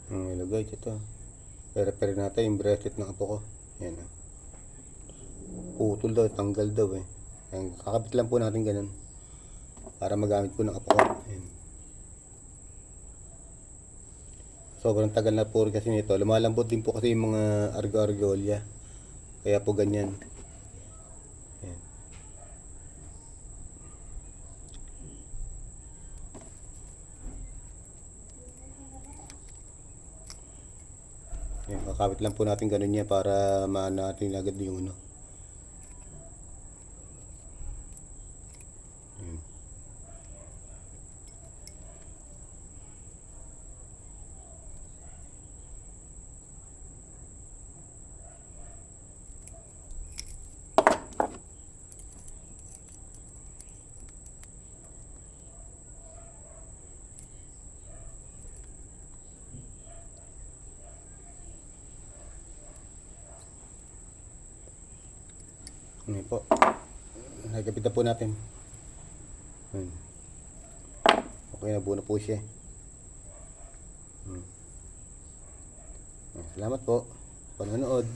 Hello guys, ito. I-repair natin yung bracelet ng apo ko. Yan. Putol daw, tanggal daw eh. Yan, kakabit lang po natin ganun. Para magamit po ng apo ko. Yan. Sobrang tagal na po kasi nito. Lumalambot din po kasi yung mga argo-argolya. Kaya po ganyan. Yan. Yan, kakabit lang po natin ganun yan para maano natin agad yung ano. Yan. Ano po, nagkapit na po natin. Okay na, buo na po siya. Salamat po panonood.